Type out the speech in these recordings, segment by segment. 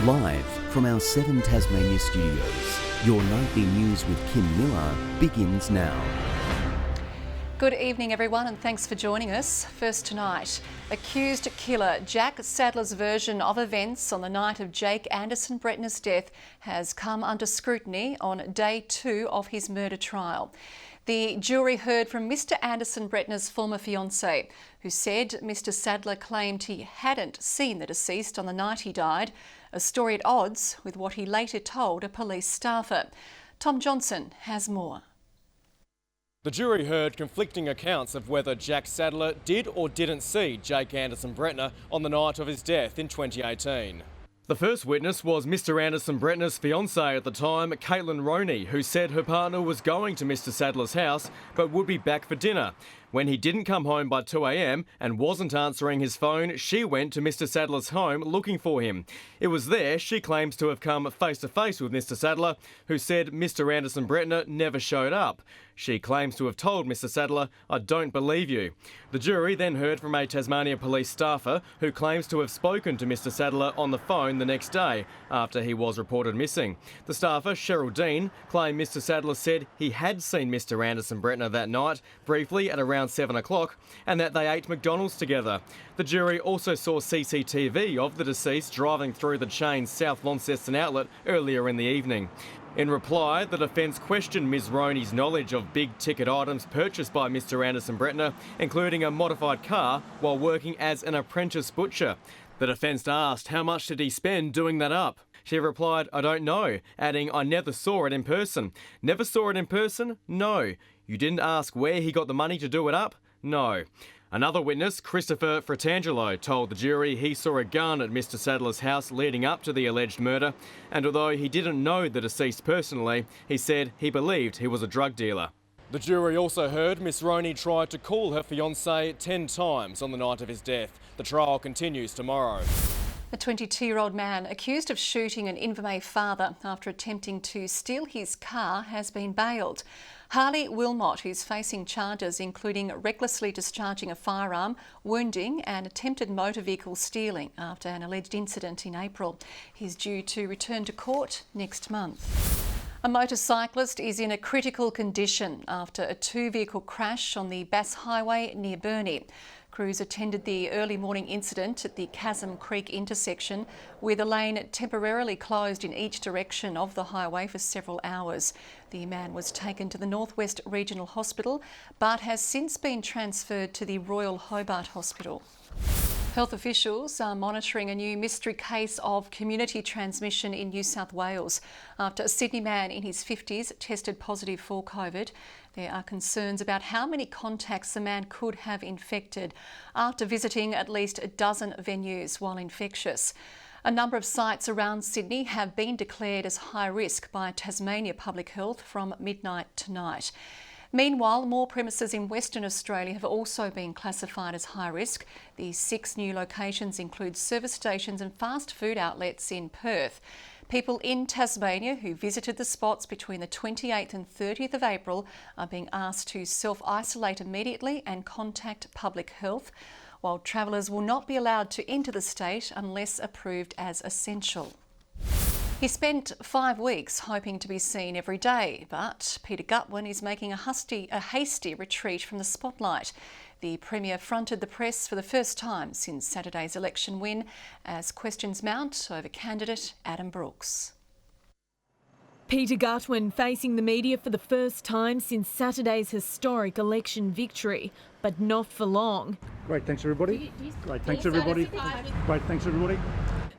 Live from our 7 Tasmania studios, your nightly news with Kim Miller begins now. Good evening everyone and thanks for joining us. First tonight, accused killer Jack Sadler's version of events on the night of Jake Anderson Bretner's death has come under scrutiny on day 2 of his murder trial. The jury heard from Mr Anderson Bretner's former fiancée, who said Mr Sadler claimed he hadn't seen the deceased on the night he died, a story at odds with what he later told a police staffer. Tom Johnson has more. The jury heard conflicting accounts of whether Jack Sadler did or didn't see Jake Anderson Bretner on the night of his death in 2018. The first witness was Mr Anderson Bretner's fiancée at the time, Caitlin Roney, who said her partner was going to Mr Sadler's house but would be back for dinner. When he didn't come home by 2 a.m. and wasn't answering his phone, she went to Mr Sadler's home looking for him. It was there she claims to have come face to face with Mr Sadler, who said Mr Anderson Bretner never showed up. She claims to have told Mr Sadler, "I don't believe you." The jury then heard from a Tasmania police staffer who claims to have spoken to Mr Sadler on the phone the next day after he was reported missing. The staffer, Cheryl Dean, claimed Mr Sadler said he had seen Mr Anderson Bretner that night, briefly at around 7 o'clock, and that they ate McDonald's together. The jury also saw CCTV of the deceased driving through the chain's South Launceston outlet earlier in the evening. In reply, the defence questioned Ms Roney's knowledge of big-ticket items purchased by Mr Anderson Bretner, including a modified car, while working as an apprentice butcher. The defence asked how much did he spend doing that up. She replied, "I don't know," adding, "I never saw it in person." Never saw it in person? No. You didn't ask where he got the money to do it up? No. Another witness, Christopher Fratangelo, told the jury he saw a gun at Mr Sadler's house leading up to the alleged murder, and although he didn't know the deceased personally, he said he believed he was a drug dealer. The jury also heard Miss Roney tried to call her fiancé 10 times on the night of his death. The trial continues tomorrow. A 22-year-old man accused of shooting an Invermay father after attempting to steal his car has been bailed. Harley Wilmot is facing charges including recklessly discharging a firearm, wounding and attempted motor vehicle stealing after an alleged incident in April. He's due to return to court next month. A motorcyclist is in a critical condition after a 2-vehicle crash on the Bass Highway near Burnie. Crews attended the early morning incident at the Chasm Creek intersection, with a lane temporarily closed in each direction of the highway for several hours. The man was taken to the Northwest Regional Hospital but has since been transferred to the Royal Hobart Hospital. Health officials are monitoring a new mystery case of community transmission in New South Wales after a Sydney man in his 50s tested positive for COVID. There are concerns about how many contacts the man could have infected after visiting at least a dozen venues while infectious. A number of sites around Sydney have been declared as high risk by Tasmania Public Health from midnight tonight. Meanwhile, more premises in Western Australia have also been classified as high risk. The 6 new locations include service stations and fast food outlets in Perth. People in Tasmania who visited the spots between the 28th and 30th of April are being asked to self-isolate immediately and contact public health, while travellers will not be allowed to enter the state unless approved as essential. He spent 5 weeks hoping to be seen every day, but Peter Gutwein is making a hasty retreat from the spotlight. The Premier fronted the press for the first time since Saturday's election win as questions mount over candidate Adam Brooks. Peter Gutwein facing the media for the first time since Saturday's historic election victory, but not for long. Great, thanks everybody. Great, thanks everybody. Great, thanks everybody.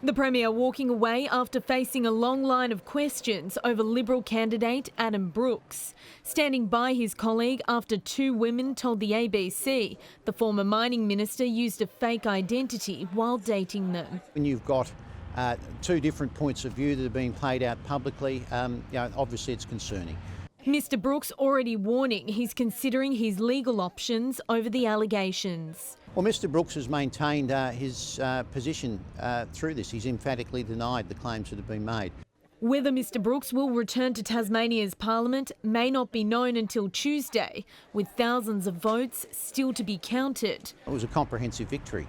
The Premier walking away after facing a long line of questions over Liberal candidate Adam Brooks. Standing by his colleague after 2 women told the ABC the former mining minister used a fake identity while dating them. When you've got 2 different points of view that are being played out publicly, obviously it's concerning. Mr Brooks already warning he's considering his legal options over the allegations. Well, Mr Brooks has maintained his position through this. He's emphatically denied the claims that have been made. Whether Mr Brooks will return to Tasmania's Parliament may not be known until Tuesday, with thousands of votes still to be counted. It was a comprehensive victory.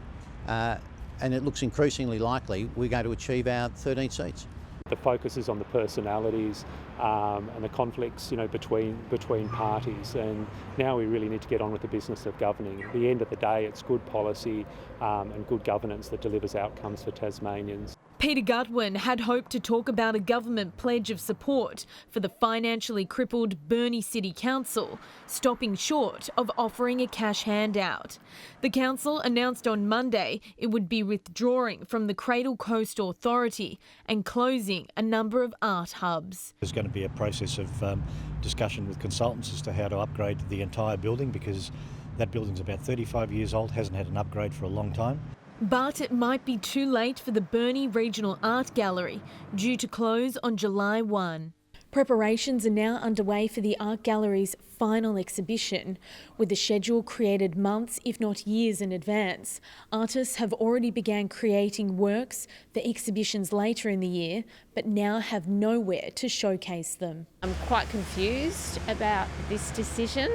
and it looks increasingly likely we're going to achieve our 13 seats. The focus is on the personalities and the conflicts, between parties. And now we really need to get on with the business of governing. At the end of the day, it's good policy and good governance that delivers outcomes for Tasmanians. Peter Gutwin had hoped to talk about a government pledge of support for the financially crippled Burnie City Council, stopping short of offering a cash handout. The council announced on Monday it would be withdrawing from the Cradle Coast Authority and closing a number of art hubs. There's going to be a process of discussion with consultants as to how to upgrade the entire building, because that building's about 35 years old, hasn't had an upgrade for a long time. But it might be too late for the Burnie Regional Art Gallery, due to close on July 1. Preparations are now underway for the art gallery's final exhibition, with the schedule created months, if not years in advance. Artists have already begun creating works for exhibitions later in the year, but now have nowhere to showcase them. I'm quite confused about this decision,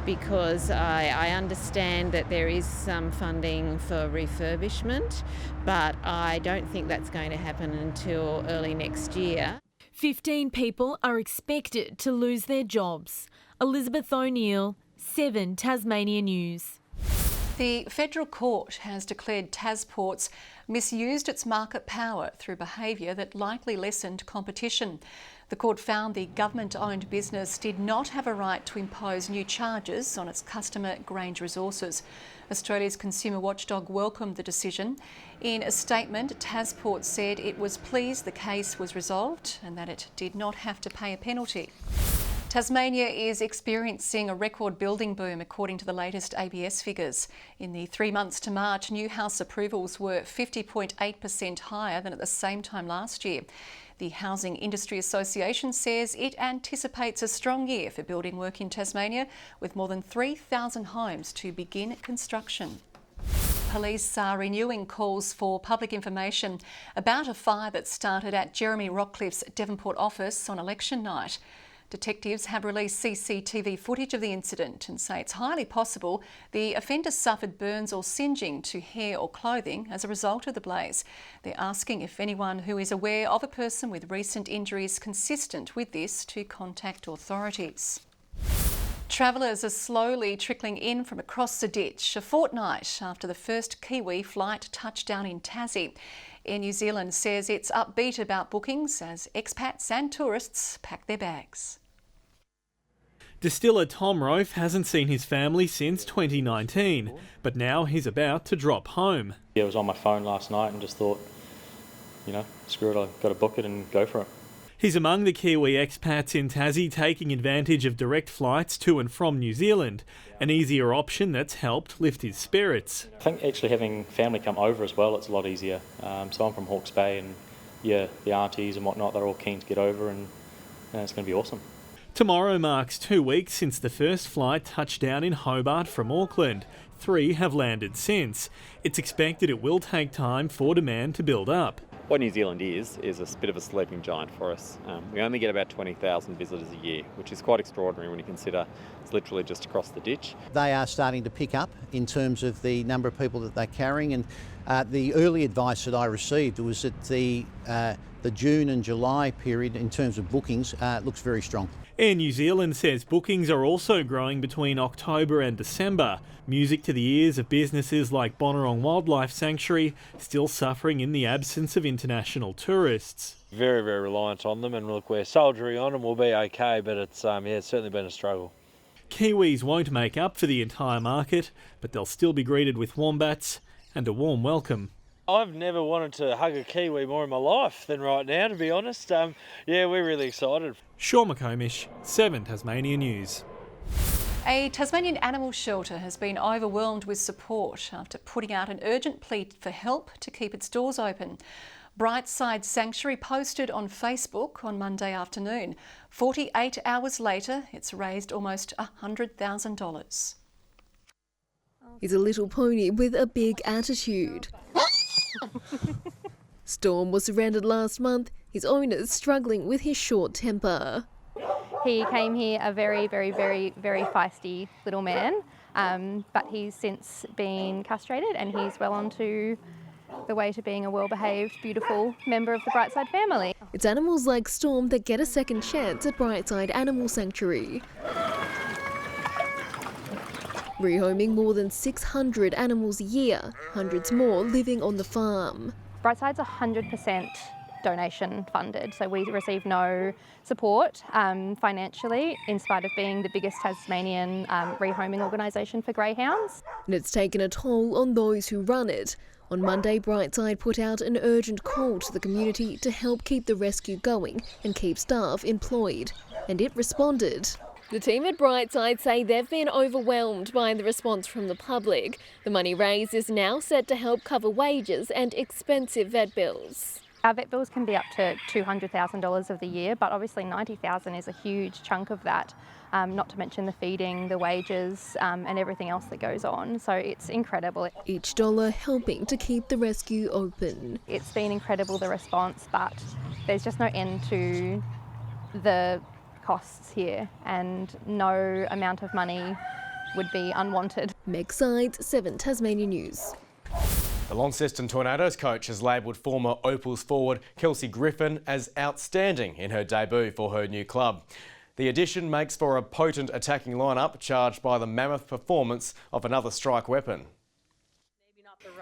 because I understand that there is some funding for refurbishment, but I don't think that's going to happen until early next year. 15 people are expected to lose their jobs. Elizabeth O'Neill, 7 Tasmania News. The Federal Court has declared Tasports misused its market power through behaviour that likely lessened competition. The court found the government-owned business did not have a right to impose new charges on its customer Grange Resources. Australia's consumer watchdog welcomed the decision. In a statement, Tasports said it was pleased the case was resolved and that it did not have to pay a penalty. Tasmania is experiencing a record building boom according to the latest ABS figures. In the 3 months to March, new house approvals were 50.8% higher than at the same time last year. The Housing Industry Association says it anticipates a strong year for building work in Tasmania, with more than 3,000 homes to begin construction. Police are renewing calls for public information about a fire that started at Jeremy Rockcliffe's Devonport office on election night. Detectives have released CCTV footage of the incident and say it's highly possible the offender suffered burns or singeing to hair or clothing as a result of the blaze. They're asking if anyone who is aware of a person with recent injuries consistent with this to contact authorities. Travellers are slowly trickling in from across the ditch, a fortnight after the first Kiwi flight touched down in Tassie. Air New Zealand says it's upbeat about bookings as expats and tourists pack their bags. Distiller Tom Rofe hasn't seen his family since 2019, but now he's about to drop home. Yeah, I was on my phone last night and just thought, screw it, I've got to book it and go for it. He's among the Kiwi expats in Tassie taking advantage of direct flights to and from New Zealand, an easier option that's helped lift his spirits. I think actually having family come over as well, it's a lot easier. So I'm from Hawke's Bay and the aunties and whatnot, they're all keen to get over and it's going to be awesome. Tomorrow marks 2 weeks since the first flight touched down in Hobart from Auckland. 3 have landed since. It's expected it will take time for demand to build up. What New Zealand is a bit of a sleeping giant for us. We only get about 20,000 visitors a year, which is quite extraordinary when you consider it's literally just across the ditch. They are starting to pick up in terms of the number of people that they're carrying, and the early advice that I received was that the June and July period in terms of bookings looks very strong. Air New Zealand says bookings are also growing between October and December. Music to the ears of businesses like Bonorong Wildlife Sanctuary, still suffering in the absence of international tourists. Very, very reliant on them, and look, we're soldiery on them, we'll be okay, but it's certainly been a struggle. Kiwis won't make up for the entire market, but they'll still be greeted with wombats and a warm welcome. I've never wanted to hug a Kiwi more in my life than right now, to be honest. We're really excited. Sean McComish, 7 Tasmania News. A Tasmanian animal shelter has been overwhelmed with support after putting out an urgent plea for help to keep its doors open. Brightside Sanctuary posted on Facebook on Monday afternoon. 48 hours later, it's raised almost $100,000. He's a little pony with a big attitude. Storm was surrounded last month, his owner struggling with his short temper. He came here a very, very, very, very feisty little man, but he's since been castrated and he's well on to the way to being a well-behaved, beautiful member of the Brightside family. It's animals like Storm that get a second chance at Brightside Animal Sanctuary. Rehoming more than 600 animals a year, hundreds more living on the farm. Brightside's 100% donation funded, so we receive no support financially, in spite of being the biggest Tasmanian rehoming organisation for greyhounds. And it's taken a toll on those who run it. On Monday, Brightside put out an urgent call to the community to help keep the rescue going and keep staff employed. And it responded. The team at Brightside say they've been overwhelmed by the response from the public. The money raised is now set to help cover wages and expensive vet bills. Our vet bills can be up to $200,000 of the year, but obviously $90,000 is a huge chunk of that, not to mention the feeding, the wages and everything else that goes on. So it's incredible. Each dollar helping to keep the rescue open. It's been incredible, the response, but there's just no end to the costs here, and no amount of money would be unwanted. Meg Sides, 7 Tasmania News. The Launceston Tornadoes coach has labelled former Opals forward Kelsey Griffin as outstanding in her debut for her new club. The addition makes for a potent attacking lineup charged by the mammoth performance of another strike weapon.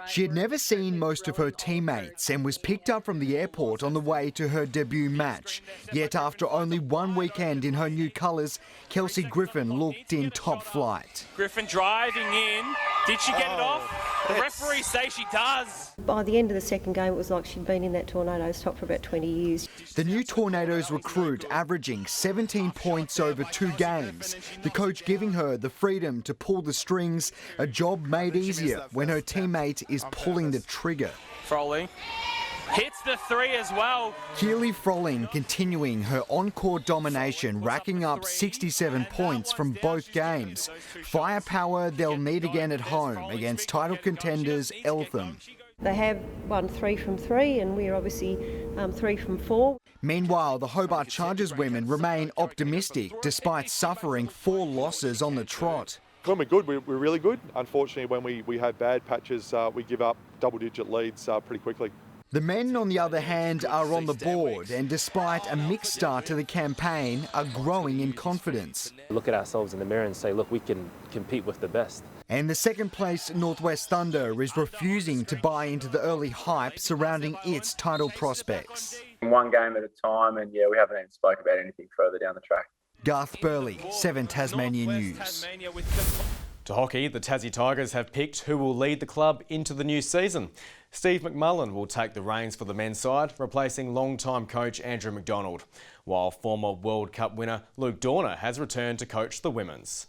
She had never seen most of her teammates and was picked up from the airport on the way to her debut match. Yet after only one weekend in her new colours, Kelsey Griffin looked in top flight. Griffin driving in. Did she get it off? The referees say she does. By the end of the second game, it was like she'd been in that Tornadoes top for about 20 years. The new Tornadoes recruit averaging 17 points over 2 games. The coach giving her the freedom to pull the strings, a job made easier when her teammate is pulling the trigger. Frolling hits the 3 as well. Keely Frolling continuing her on-court domination, racking up 67 points from both games. Firepower they'll need again at home against title contenders Eltham. They have won 3 from 3 and we're obviously 3 from 4. Meanwhile, the Hobart Chargers women remain optimistic despite suffering 4 losses on the trot. When we're good, we're really good. Unfortunately, when we have bad patches, we give up double-digit leads pretty quickly. The men, on the other hand, are on the board and despite a mixed start to the campaign, are growing in confidence. Look at ourselves in the mirror and say, look, we can compete with the best. And the second-place Northwest Thunder is refusing to buy into the early hype surrounding its title prospects. One game at a time, and we haven't even spoke about anything further down the track. Garth Burley, 7 Tasmania News. To hockey, the Tassie Tigers have picked who will lead the club into the new season. Steve McMullen will take the reins for the men's side, replacing long-time coach Andrew McDonald, while former World Cup winner Luke Dorner has returned to coach the women's.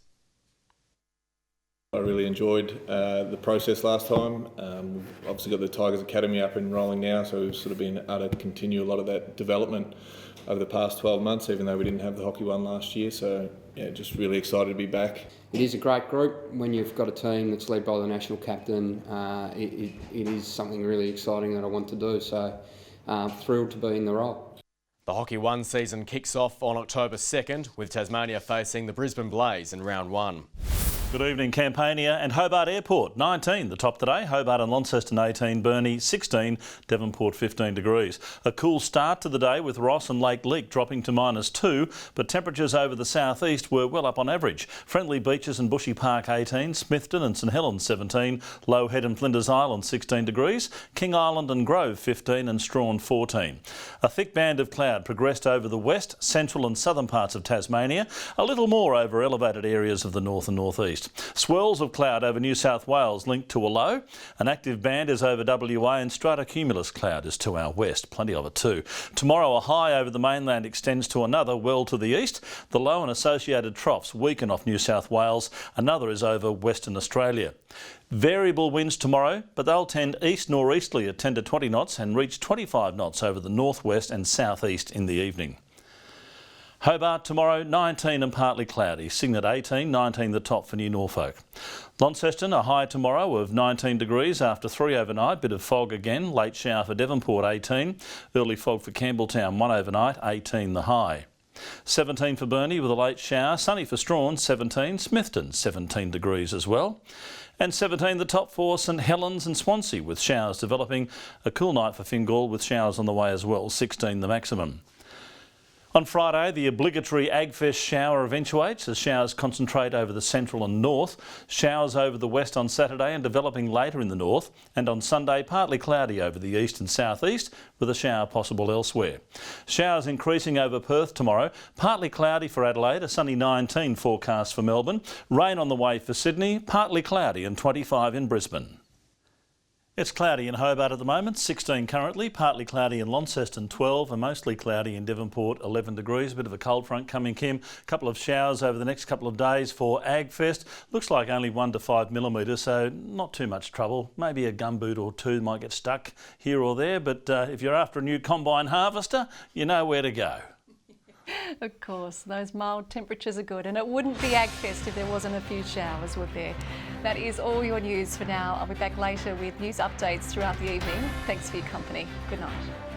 I really enjoyed the process last time. We've obviously got the Tigers Academy up and rolling now, so we've sort of been able to continue a lot of that development over the past 12 months, even though we didn't have the hockey one last year. So, yeah, just really excited to be back. It is a great group. When you've got a team that's led by the national captain, it is something really exciting that I want to do. So, thrilled to be in the role. The Hockey 1 season kicks off on October 2nd, with Tasmania facing the Brisbane Blaze in round 1. Good evening, Campania and Hobart Airport. 19 the top today. Hobart and Launceston 18, Burnie 16, Devonport 15 degrees. A cool start to the day with Ross and Lake Leak dropping to -2, but temperatures over the southeast were well up on average. Friendly Beaches and Bushy Park 18, Smithton and St Helens 17, Low Head and Flinders Island 16 degrees, King Island and Grove 15 and Strawn 14. A thick band of cloud progressed over the west, central and southern parts of Tasmania, a little more over elevated areas of the north and northeast. Swirls of cloud over New South Wales linked to a low. An active band is over WA and stratocumulus cloud is to our west. Plenty of it too. Tomorrow a high over the mainland extends to another well to the east. The low and associated troughs weaken off New South Wales. Another is over Western Australia. Variable winds tomorrow, but they'll tend east-nor'easterly at 10 to 20 knots and reach 25 knots over the northwest and southeast in the evening. Hobart tomorrow, 19 and partly cloudy. Cygnet 18, 19 the top for New Norfolk. Launceston, a high tomorrow of 19 degrees after 3 overnight. Bit of fog again. Late shower for Devonport 18. Early fog for Campbelltown 1 overnight, 18 the high. 17 for Burnie with a late shower. Sunny for Strawn 17. Smithton 17 degrees as well. And 17, the top 4, St Helens and Swansea, with showers developing. A cool night for Fingal with showers on the way as well, 16 the maximum. On Friday, the obligatory AgFest shower eventuates as showers concentrate over the central and north. Showers over the west on Saturday and developing later in the north. And on Sunday, partly cloudy over the east and southeast, with a shower possible elsewhere. Showers increasing over Perth tomorrow. Partly cloudy for Adelaide, a sunny 19 forecast for Melbourne. Rain on the way for Sydney, partly cloudy and 25 in Brisbane. It's cloudy in Hobart at the moment, 16 currently, partly cloudy in Launceston 12 and mostly cloudy in Devonport 11 degrees. A bit of a cold front coming, Kim. A couple of showers over the next couple of days for AgFest. Looks like only 1 to 5 millimetres, so not too much trouble. Maybe a gumboot or two might get stuck here or there, but if you're after a new combine harvester, you know where to go. Of course, those mild temperatures are good, and it wouldn't be AgFest if there wasn't a few showers, would there? That is all your news for now. I'll be back later with news updates throughout the evening. Thanks for your company. Good night.